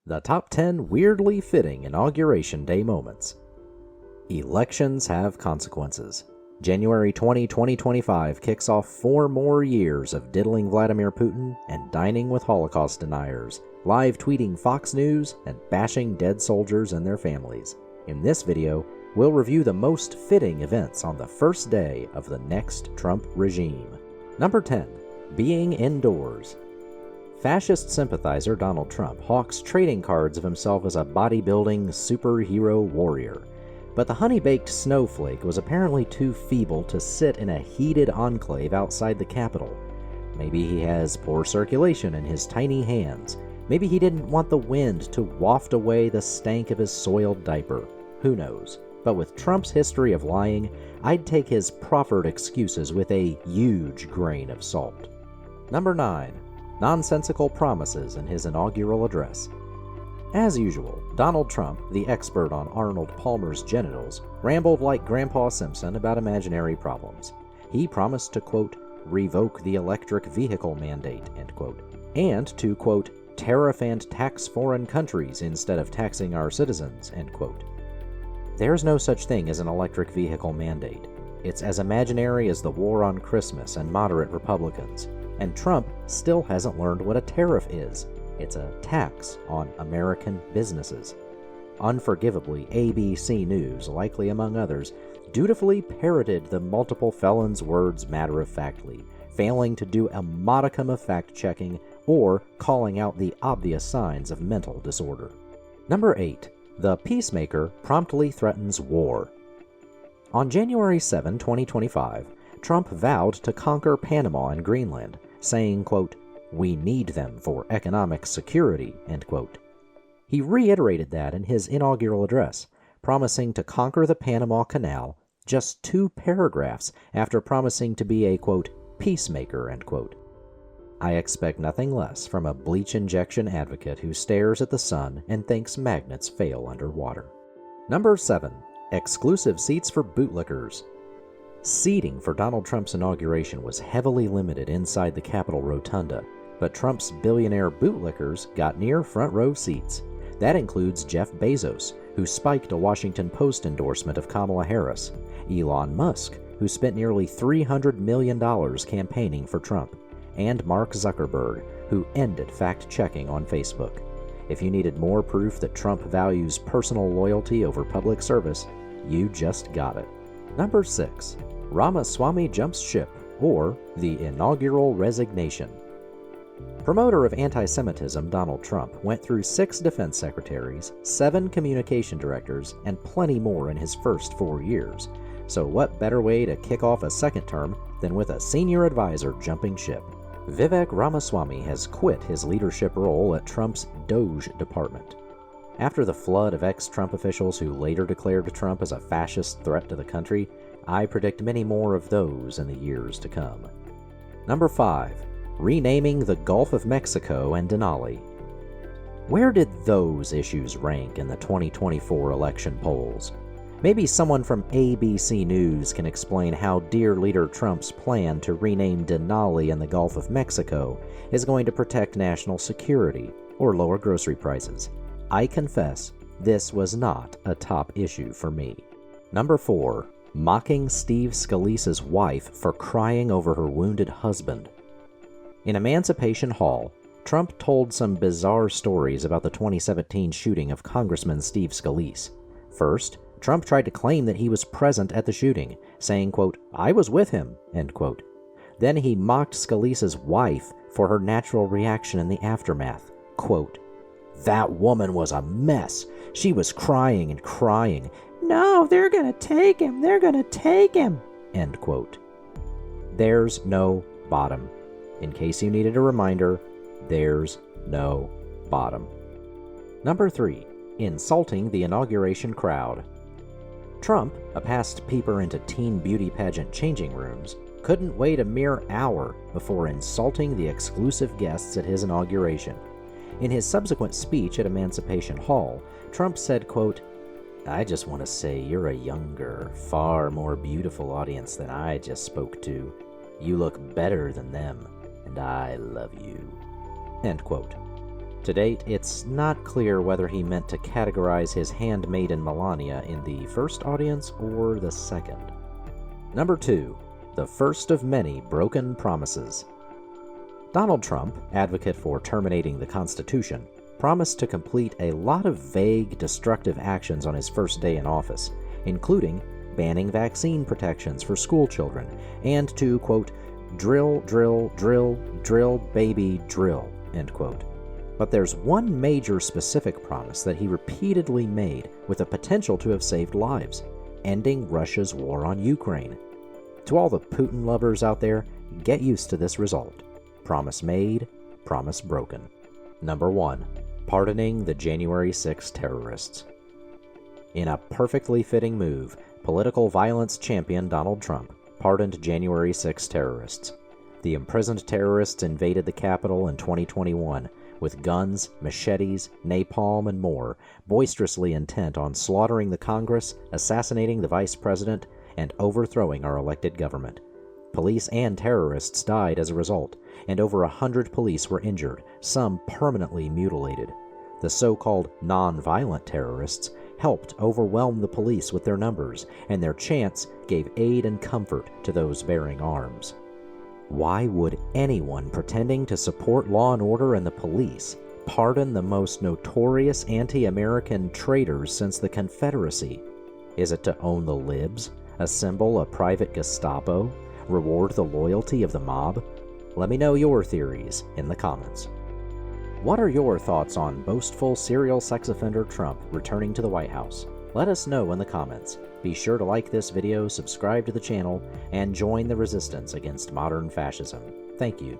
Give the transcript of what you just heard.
The top 10 weirdly fitting Inauguration Day moments. Elections have consequences. January 20, 2025 kicks off 4 more years of diddling Vladimir Putin and dining with Holocaust deniers, live tweeting Fox News and bashing dead soldiers and their families. In this video, we'll review the most fitting events on the first day of the next Trump regime. Number 10. Being indoors. Fascist sympathizer Donald Trump hawks trading cards of himself as a bodybuilding superhero warrior. But the honey-baked snowflake was apparently too feeble to sit in a heated enclave outside the Capitol. Maybe he has poor circulation in his tiny hands. Maybe he didn't want the wind to waft away the stank of his soiled diaper. Who knows? But with Trump's history of lying, I'd take his proffered excuses with a huge grain of salt. Number 9. Nonsensical promises in his inaugural address. As usual, Donald Trump, the expert on Arnold Palmer's genitals, rambled like Grandpa Simpson about imaginary problems. He promised to, quote, revoke the electric vehicle mandate, end quote, and to, quote, tariff and tax foreign countries instead of taxing our citizens, end quote. There's no such thing as an electric vehicle mandate. It's as imaginary as the war on Christmas and moderate Republicans. And Trump still hasn't learned what a tariff is. It's a tax on American businesses. Unforgivably, ABC News, likely among others, dutifully parroted the multiple felons' words matter-of-factly, failing to do a modicum of fact-checking or calling out the obvious signs of mental disorder. Number 8. The peacemaker promptly threatens war. On January 7, 2025, Trump vowed to conquer Panama and Greenland, saying, quote, we need them for economic security, end quote. He reiterated that in his inaugural address, promising to conquer the Panama Canal just 2 paragraphs after promising to be a, quote, peacemaker, end quote. I expect nothing less from a bleach injection advocate who stares at the sun and thinks magnets fail underwater. Number 7. Exclusive seats for bootlickers. Seating for Donald Trump's inauguration was heavily limited inside the Capitol Rotunda, but Trump's billionaire bootlickers got near front row seats. That includes Jeff Bezos, who spiked a Washington Post endorsement of Kamala Harris, Elon Musk, who spent nearly $300 million campaigning for Trump, and Mark Zuckerberg, who ended fact-checking on Facebook. If you needed more proof that Trump values personal loyalty over public service, you just got it. Number 6. Ramaswamy jumps ship, or the Inaugural Resignation. Promoter of anti-Semitism Donald Trump went through 6 defense secretaries, 7 communication directors, and plenty more in his first 4 years. So what better way to kick off a second term than with a senior advisor jumping ship? Vivek Ramaswamy has quit his leadership role at Trump's DOJ department. After the flood of ex-Trump officials who later declared Trump as a fascist threat to the country, I predict many more of those in the years to come. Number 5. Renaming the Gulf of Mexico and Denali. Where did those issues rank in the 2024 election polls? Maybe someone from ABC News can explain how dear leader Trump's plan to rename Denali and the Gulf of Mexico is going to protect national security or lower grocery prices. I confess, this was not a top issue for me. Number 4. Mocking Steve Scalise's wife for crying over her wounded husband. In Emancipation Hall, Trump told some bizarre stories about the 2017 shooting of Congressman Steve Scalise. First, Trump tried to claim that he was present at the shooting, saying, quote, I was with him, end quote. Then he mocked Scalise's wife for her natural reaction in the aftermath, quote, that woman was a mess. She was crying and crying. No, they're gonna take him. They're gonna take him. End quote. There's no bottom. In case you needed a reminder, there's no bottom. Number 3. Insulting the inauguration crowd. Trump, a past peeper into teen beauty pageant changing rooms, couldn't wait a mere hour before insulting the exclusive guests at his inauguration. In his subsequent speech at Emancipation Hall, Trump said, quote, I just want to say you're a younger, far more beautiful audience than I just spoke to. You look better than them, and I love you. End quote. To date, it's not clear whether he meant to categorize his handmaiden Melania in the first audience or the second. Number 2. The first of many broken promises. Donald Trump, advocate for terminating the Constitution, promised to complete a lot of vague, destructive actions on his first day in office, including banning vaccine protections for school children and to, quote, drill, drill, drill, drill, baby, drill, end quote. But there's one major specific promise that he repeatedly made with the potential to have saved lives: ending Russia's war on Ukraine. To all the Putin lovers out there, get used to this result. Promise made, promise broken. Number 1. Pardoning the January 6 terrorists. In a perfectly fitting move, political violence champion Donald Trump pardoned January 6 terrorists. The imprisoned terrorists invaded the Capitol in 2021 with guns, machetes, napalm, and more, boisterously intent on slaughtering the Congress, assassinating the Vice President, and overthrowing our elected government. Police and terrorists died as a result, and over 100 police were injured, some permanently mutilated. The so-called non-violent terrorists helped overwhelm the police with their numbers, and their chants gave aid and comfort to those bearing arms. Why would anyone pretending to support law and order and the police pardon the most notorious anti-American traitors since the Confederacy? Is it to own the libs, assemble a private Gestapo, reward the loyalty of the mob? Let me know your theories in the comments. What are your thoughts on boastful serial sex offender Trump returning to the White House? Let us know in the comments. Be sure to like this video, subscribe to the channel, and join the resistance against modern fascism. Thank you.